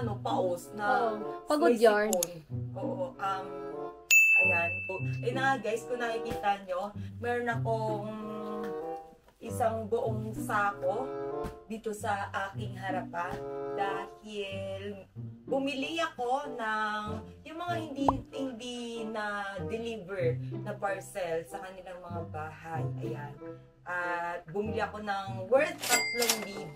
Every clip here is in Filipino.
ano, paos na pagod yarn. Oo, ayan. Na guys, kung nakikita nyo, meron akong isang buong sako dito sa aking harapan dahil bumili ako ng yung mga hindi na deliver na parcel sa kanilang mga bahay. Ayan. At bumili ako ng worth 3,000.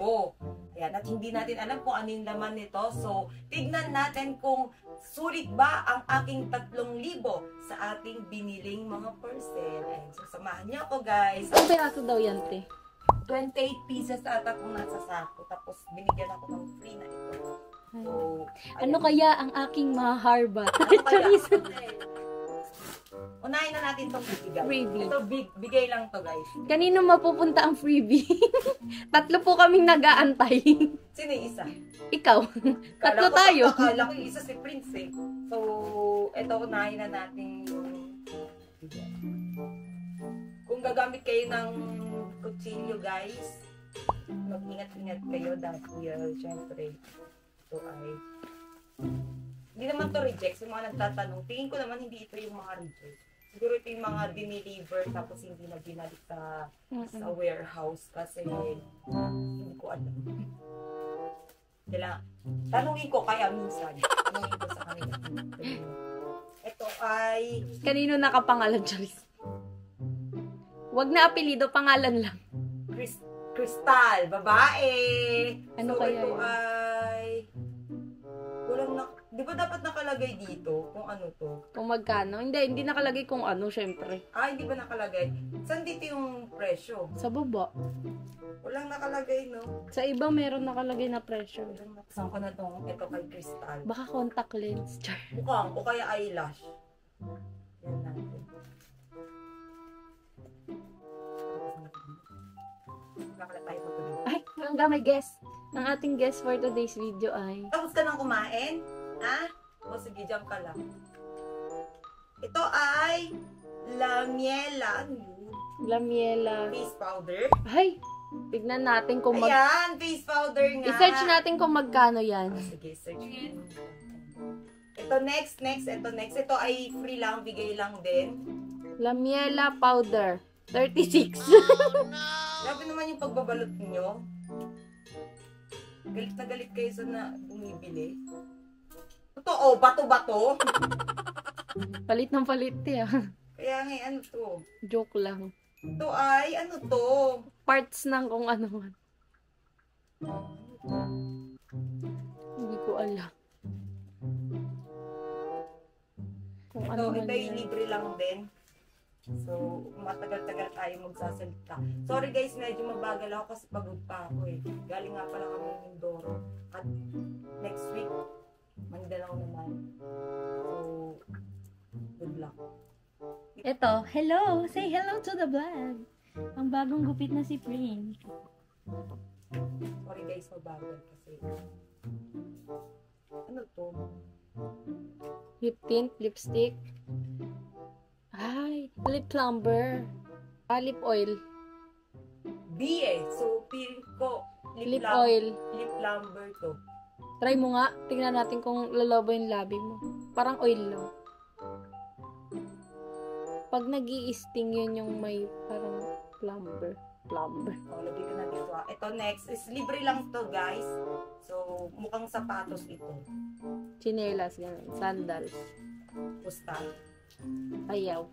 Ayan. At hindi natin alam kung ano yung laman nito. So, tignan natin kung sulit ba ang aking 3,000 sa ating biniling mga parcel. Ayan. So, samahan niyo ako, guys. Ang peraso daw yan, te? 28 pieces ata kung nasa sako. Tapos, binigyan ako ng free na ito. So, ano kaya ang aking maharba? Ano kaya? Unahin na natin itong bigay. Freebie. Ito, bigay lang to guys. Kanino mapupunta ang freebie? 3 po kaming nag-aantay. Sino yung isa? Ikaw. 3 tayo. Akala ko yung isa si Prince eh. So, ito, unahin na natin yung bigay. Kung gagamit kayo ng kutsilyo guys, mag-ingat-ingat kayo dahil syempre ito ay hindi naman to reject. Yung mga nagtatanong, tingin ko naman hindi ito yung mga reject. Siguro ito yung mga dineliver tapos hindi na binalik sa warehouse kasi hindi ko alam. Tanungin ko kaya minsan. Tanungin ko sa kanila. Ito ay kanino nakapangalan, Charis? Wag na apelido, pangalan lang. Crystal, babae. Ano so, kaya ito yun? ay walang di ba dapat nakalagay dito kung ano to? Kung magkano? Hindi nakalagay kung ano, syempre. Hindi ba nakalagay? Saan dito yung presyo? Sa baba. Walang nakalagay, no? Sa iba meron nakalagay na pressure. Saan ko na itong ito kay Crystal? Baka contact lens, char. Mukhang, o kaya eyelash. Yan natin. Nakala tayo po tuloy. Ay, hanggang may guest. Ang ating guest for today's video ay... Tapos ka nang kumain? Ha? O sige, jump ka lang. Ito ay Lamiela. Lamiela. Face powder. Ay, tignan natin kung Ayan, face powder nga. I-search natin kung magkano yan. Sige, search. Ito next. Ito ay free lang, bigay lang din. Lamiela powder. 36. Grabe naman yung pagbabalot niyo. Galit na galit kayo sa na bumibili. Totoo, bato-bato. Palit ng palit eh. Kaya nga, ano to? Joke lang. Ito ay, ano to? Parts ng kung ano man. Hindi ko alam. Kung Ito, ano man ito ay yan. libre lang din. So, matagal-tagal tayo magsasalita. Sorry guys, medyo mabagal ako kasi pagod pa ako eh. Galing nga pala kami ng Mindoro. At next week, Mindanao naman. So, good luck. Ito, hello! Say hello to the vlog! Ang bagong gupit na si Prince. Sorry guys, mabagal kasi. Ano to? Lip tint, lipstick. Ay, lip plumber. Lip oil. B eh. So, feeling ko, Lip oil. Lip plumber to. Try mo nga. Tingnan natin kung lalobo yung labi mo. Parang oil lang. Pag nag-i-sting yun yung may parang plumber. Oh, lagay ko na dito. Ito next is libre lang to guys. So, mukhang sapatos ito. Chinelas, ganun. Sandals. Pusta. Ayaw.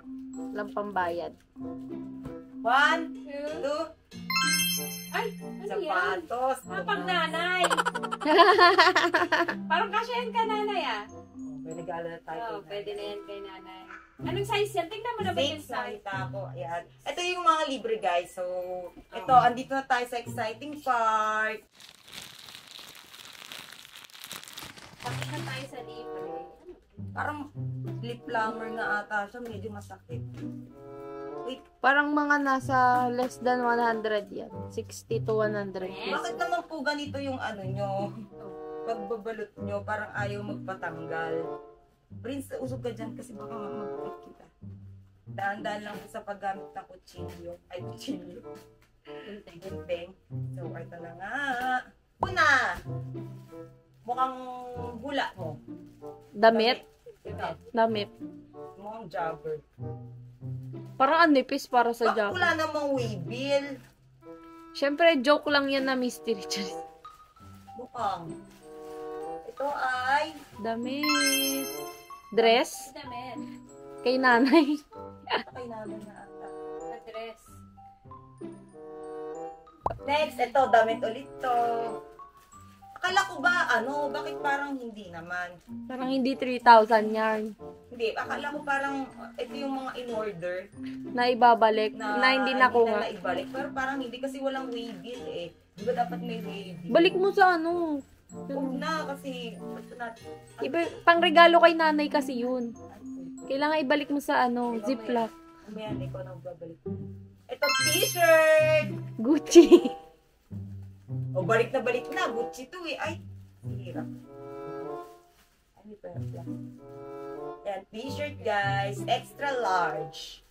Walang pambayad. 1, 2, Ay, ano yan? sapatos. Pang nanay. Parang kasyahan ka nanay ah. May regalo na tayo. Oo, pwede na yan kay nanay. Anong size yan? Tingnan mo na ba yung Safe, size? nakita ko. Ayan. Ito yung mga libre guys. So, ito, andito na tayo sa exciting part. Pati na tayo sa libre. Parang lip plumber nga ata siya. Medyo masakit. Wait, Parang mga nasa less than 100 yan. 60 to 100. bakit naman po ganito yung ano nyo? Pagbabalot nyo, parang ayaw magpatanggal. Prince, usog ka dyan kasi baka mag-break kita. Daan-daan lang sa paggamit ng kutsilyo. Ay, kutsilyo. Gunting. So, ito na nga. Una! Mukhang hula mo. Damit? Damit. Damit. Mukhang jogger. Parang ang nipis para sa Bakit jacket. wala namang waybill? Siyempre, joke lang yan na mystery. Charis. Mukhang. Ito ay Damit. Dress? Damit. Kay nanay. kay namin na ata. Address. Next, ito, damit ulit to. Akala ko ba, bakit parang hindi naman? Parang hindi 3,000 yarn. Hindi, akala ko parang, ito yung mga in-order Na ibabalik. Na, hindi na nakuha. naibalik. Pero parang hindi kasi walang waybill eh. Di ba dapat may waybill? Balik mo sa ano. Huwag na kasi, gusto natin. Iba, pang regalo kay nanay kasi yun. Kailangan ibalik mo sa ano, ziplock. Umayan, ikaw na babalik. Ito, t-shirt! Gucci. O, balik na. Gucci to eh. Ay, hirap. Ay, pera. Yan, t-shirt guys. Extra large.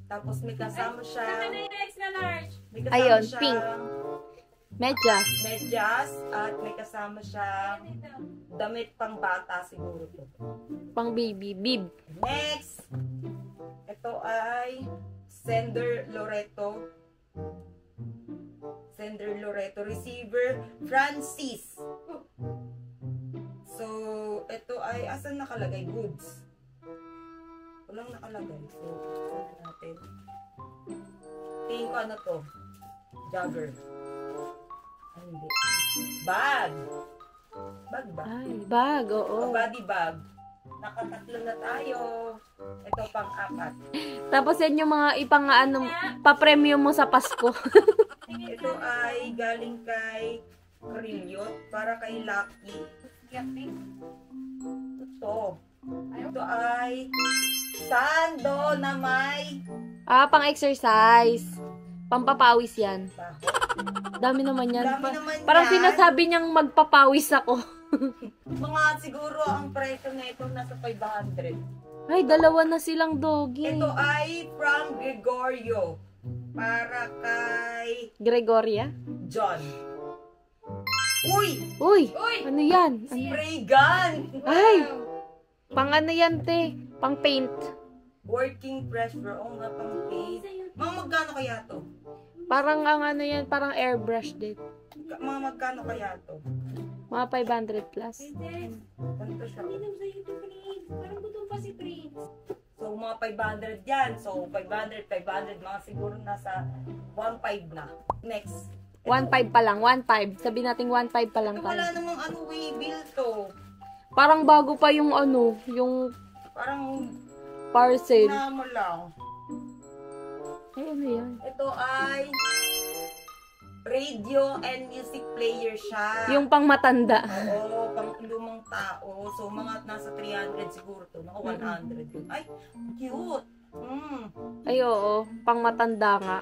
Tapos may kasama siya. Saka na yung extra large. May kasama Ayun, siya. pink. Medyas. Medyas. At may kasama siya. Ito. Damit pang bata siguro to. Pang baby. Bib. Next. Ito ay Sender Loreto. Sender Loreto. Receiver Francis. So, ito ay, asan nakalagay? Goods. Walang nakalagay. So, saan natin? Tingin ko ano to? Jogger. Ay, hindi. Bag. Bag ba? Ay, bag. Oo. Body bag. Nakatatlo na tayo. Ito pang-apat. Tapos yan yung mga ipang ano, pa-premium mo sa Pasko. Ito ay galing kay Carillo para kay Lucky. Ito. Ito ay sando na may Pang exercise. Pampapawis yan. baho. Dami naman yan. Dami naman Parang yan. sinasabi niyang magpapawis ako. Mga siguro ang presyo na ito nasa 500. Ay, dalawa na silang doggy. Ito ay from Gregorio para kay Gregoria? John. Uy! Uy! Uy! Ano yan? Ano? Spray gun! Ay! Pang ano yan, te? Pang paint. Working pressure. Oo nga, pang paint. Mga magkano kaya to? Parang ang ano yan, parang airbrush din. Mga magkano kaya to? Mga 500 plus. Princess, Ganito siya. inom sa'yo ito, Prince. Parang gutom pa si Prince. So, mga 500 yan. So, 500, mga siguro nasa 1.5 na. Next. 1.5 pa lang, 1.5. Sabi natin 1.5 pa lang Ito wala tayo. namang waybill to. Parang bago pa yung ano, yung Parang parcel. na mo lang. Ay, ano yan? Ito ay radio and music player siya. Yung pang matanda. Oo, pang lumang tao. So, mga nasa 300 siguro to. Mga 100 yun. Ay, cute. Ay, oo. Pang matanda nga.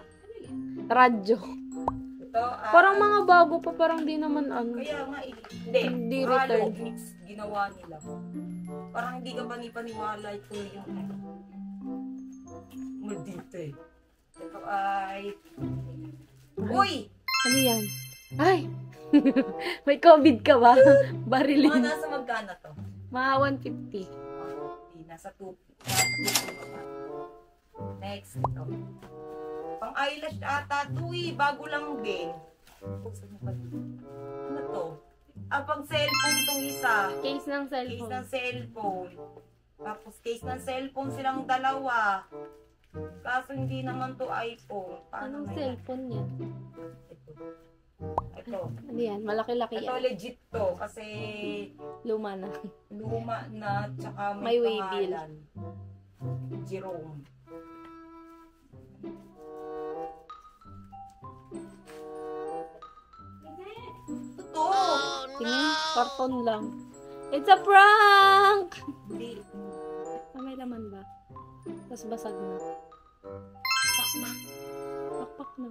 Radyo. Ito, Parang mga bago pa, parang di naman ano. kaya nga, hindi. Hindi Hollow return. mix ginawa nila. Parang hindi ka panipaniwala ito yung maldito eh. Ito ay... Uy! Ano yan? Ay! May COVID ka ba? Mga Barilin. nasa magkano to? Mga 150. Nasa 2. Next, ito. Pang eyelash ata to eh. Bago lang din. Ano to? Pang cellphone tong isa. Case ng Case cellphone. ng cellphone. Tapos case ng cellphone silang dalawa. Kaso hindi naman to iPhone. Paano Anong na yan? cellphone yan? Ito. Ito. Ano yan? Malaki-laki Ito yan. legit to. Kasi Luma na. luma na tsaka May may waybill. pangalan. Jerome. Totoo! Tingin, karton lang. It's a prank! Hindi. May laman ba? Tapos basag na. Pakpak. Pakpak na.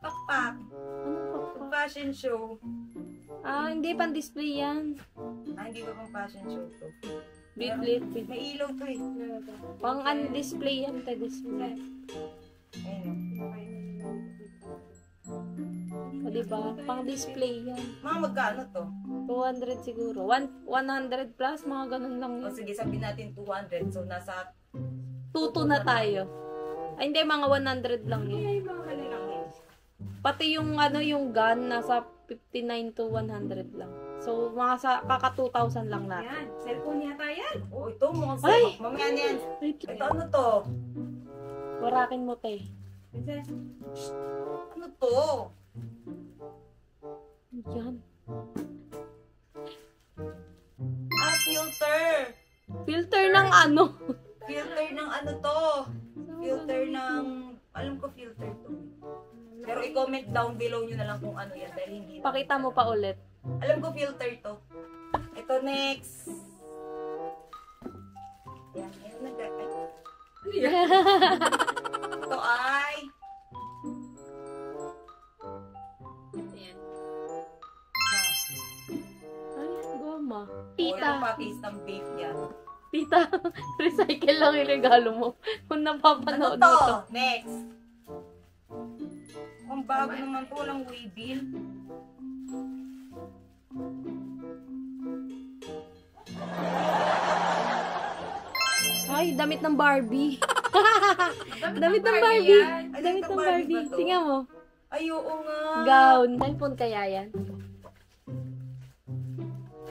Pakpak. Anong pakpak? Fashion show. Hindi pan-display yan. Hindi ba pang fashion show to? Blit. May ilaw to eh. Pang un-display yan, te display. Ayun. O, diba? Pang display yan. Mga magkano to? 200 siguro. 100 plus, mga ganun lang O yun. sige, sabihin natin 200. So, nasa 2 na tayo. Ay, hindi, mga 100 lang yun. Ay, mga malalaki. Pati yung, yung gun, nasa 59 to 100 lang. So, mga kaka 2,000 lang natin. Yan, cellphone yata yan. oh, ito mo. Ay! Mamaya na yan. Wait, Ito ano to? warakin mo, te. Princess, Ano to? Yan. Ah, filter. Filter ng ano? Filter ng ano to? Filter ng... Alam ko filter to. Pero i-comment down below nyo na lang kung ano yan. Dahil hindi. Pakita mo pa ulit. Alam ko filter to. Ito next. Yan. Ito ay... ayan. Ay, goma. Ito Tita. pa case ng beef yan. Tita, recycle lang yung regalo mo. Kung Ano napapanood to? mo to. Next. Ang bago naman to. Walang waybill. Ay, damit ng Barbie. Damit ng Barbie Barbie. yan. Ay, Damit ng ba Barbie. to? Tingnan mo. Ay, oo nga. Gown. Cellphone kaya yan?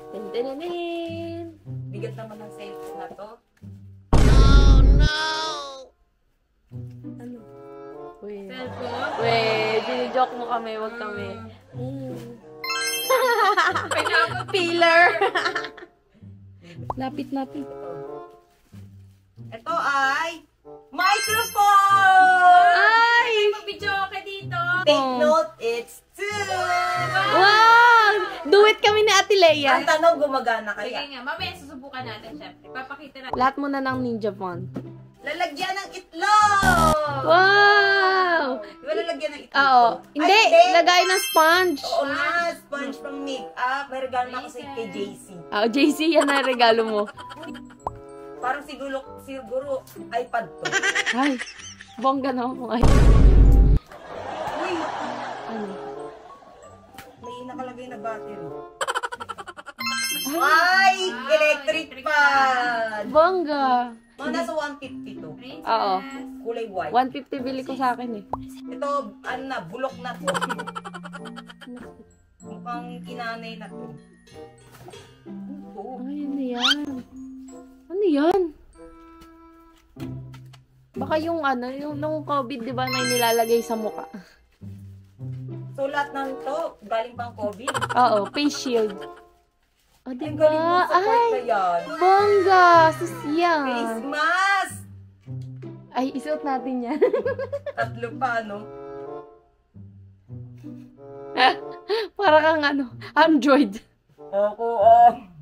Tin-tin-tin-tin. Bigat naman ng cellphone na to. Ano? Wait. Cellphone. Wait, joke mo kami. Wag kami. Pineapple. Pillar. Lapit. Ito ay microphone! Ay! Mag-video ka dito. Take note, it's two! Wow! Do it kami ni Ate Ang Leia. tanong, gumagana Sige kaya? nga, mamaya susubukan natin, syempre. Papakita natin. Lahat mo na ng ninja phone. Lalagyan ng itlog! Wow! Di ba lalagyan ng itlog? Oo. to? Hindi, Ay, lagay ng sponge. Oo nga, sponge pang make-up. May regalo na ako kay JC. JC, yan ang regalo mo. Parang siguro iPad to. Ay, bongga na ako. Ay, Uy, ano? may nakalagay na battery. Ay, electric fan! Bongga. Mga nasa 150 to. Princess. Oo. Kulay white. 150 bili ko sa akin eh. Ito, ano na, bulok na to. Mukhang kinanay na to. Ano to? Ay, ano yan? Ano yan? Baka yung nung COVID, di ba, may nilalagay sa muka. So, lahat ng to, galing pang COVID. Oo, face shield. O, di Ang galing mo ba? sa part na Ay, yan. bongga! Sus Face yan. mask! Ay, isuot natin yan. Tatlo pa, no? Para kang Android. Ako,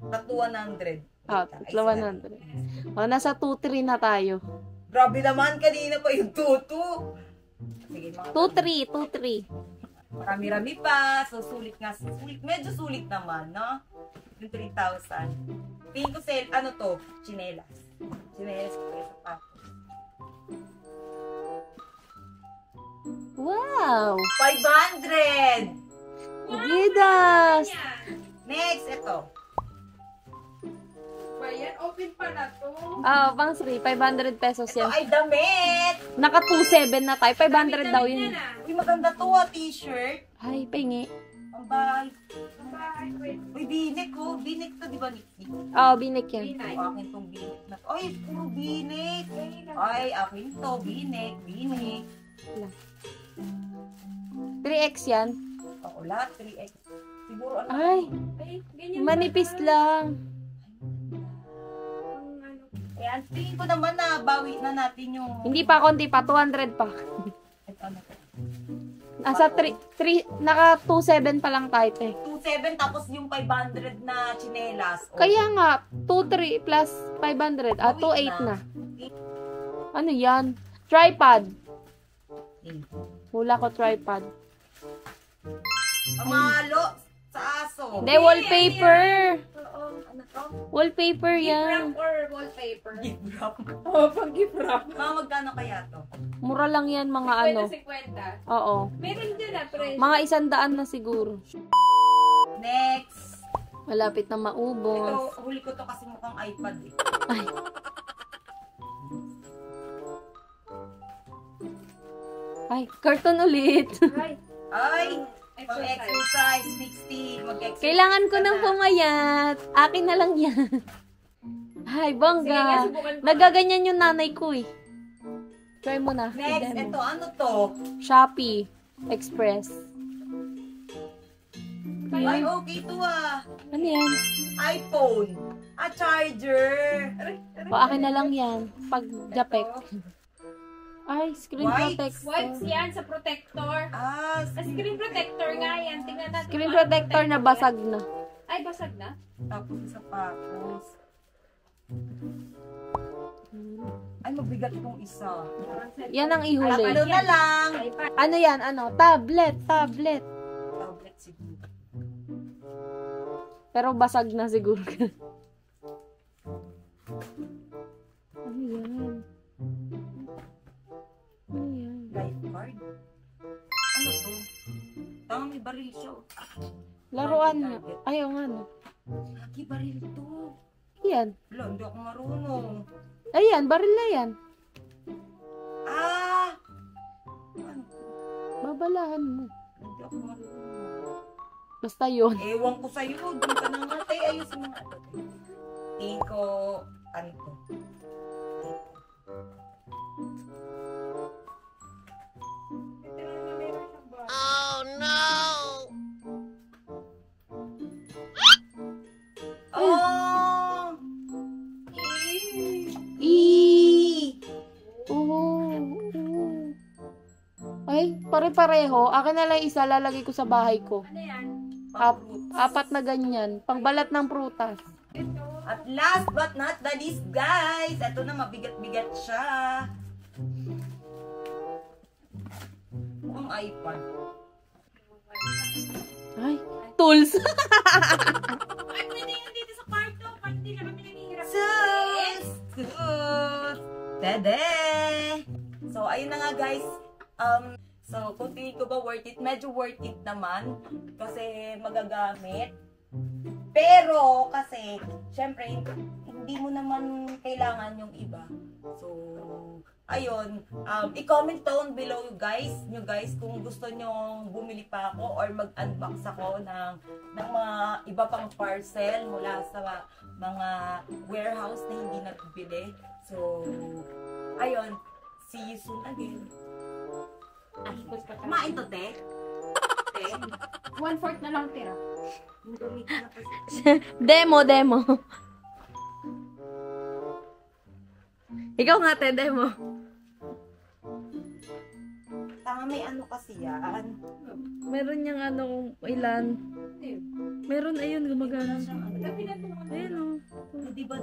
tatlo 100. Tatlo 100. O, nasa 2-3 na tayo. Grabe naman, kanina pa yung tutu. Sige, mga 2-3. marami-rami pa. So, sulit nga. Medyo sulit naman, no? Yung 3,000. Tingin ko ano to? Chinelas. Chinelas ko kayo sa papo. Wow! 500! Gidas! Yan. Next, ito. Bayan, open pala to. Pang 500 pesos Ito yan. ay damit! Naka 2.7 na tayo. 500 daw yun. Uy, maganda to t-shirt. Ay, pahingi. Ang bahay. Bye. Wait. Uy, binik ko. Binik to, di ba, Nixie? Binik yan. Pinay. Akin tong binik na to. Ay, puro binik. Ay, akin to. Binik. 3X yan. Ako lahat, 3X. Siguro ano. Ay, Ay, ganyan manipis ba? lang. Ang ano. Ayan, tingin ko naman na bawi na natin yung... Hindi pa, konti pa. 200 pa. Ito, ano to? Nasa 3, naka 2.7 pa lang tayo, te. 2,700 tapos yung 500 na chinelas. Oh. Kaya nga, 2.3 plus 500. 2.8 na. Ano yan? Tripod. Hula ko tripod. Amalo sa aso. Hindi, wallpaper. Oo, ano to? Wallpaper Gift yan. wrap or wallpaper? Gift wrap. Oo, pang gift wrap. Mga magkano kaya to? Mura lang yan, mga ano. 50. Oo. Meron dyan pre. Mga 100 na siguro. Next. Malapit na Ito, maubos. huli ko to kasi mukhang iPad eh. Ay. Ay, cartoon ulit. Ay, Ay! Pang exercise. exercise, 60. Mag-exercise. Kailangan ko ka nang na. pumayat. Akin na lang yan. Ay, Sige nga, bangga. subukan ko. Nagaganyan yung nanay ko eh. Try mo na. Next, i-demo. ito, ano to? Shopee Express. Ay, okay to ah. Ano yan? iPhone. A charger. O, akin na lang yan. Pag japek. Ay, screen Wipes. protector. Wipes yan sa protector. Ah, Sa screen protector nga yan. Tingnan natin. Screen kung protector ano na basag na. Ay, basag na? tapos sapatos. Ay, mabigat itong isa. Yan ang ihuli. Tatlo na lang. iPad. Ano yan? Ano? Tablet. Tablet. Tablet siguro. Pero basag na siguro. Ano yan? Ano yan? Life card. Ano to? Tama, may baril siya. oh. Laruan nga. Ayaw nga no. Lagi baril to. Yan. Wala, hindi ako marunong. Ayan, baril na yan. Ah! Ano? Babalahan mo. Hindi ako marunong. Basta yun. Ewan ko sa'yo. Doon ka na nga. Tay, ayusin mo nga. Tingin ko, ano to? Oh! Oo. Ay, pare-pareho. Akin na lang isa, lalagay ko sa bahay ko. Ano yan? Apat na ganyan. Pangbalat ng prutas. At last but not the least, guys, ito na, mabigat-bigat siya. Mukhang iPad. Ay, tools. Ay, pwede yun dito sa kwarto. Pag hindi na kami nanghihirap. Sus! Sus! Dede! So, ayun na nga, guys. So, kung tingin ko ba worth it, medyo worth it naman. Kasi magagamit. Pero, kasi, syempre, hindi mo naman kailangan yung iba. So, ayun. I-comment down below nyo guys, kung gusto nyo bumili pa ako or mag-unbox ako ng mga iba pang parcel mula sa mga warehouse na hindi nagbili. So, ayun. See you soon again. Kumain to, te? Te? 1/4 na lang tira. Demo. Ikaw nga, te, demo. Tama, may ano kasi yan. Meron niyang ano kung ilan. Meron, ayun, gumagana. Sabi na ito. Ayun, oh. Hindi ba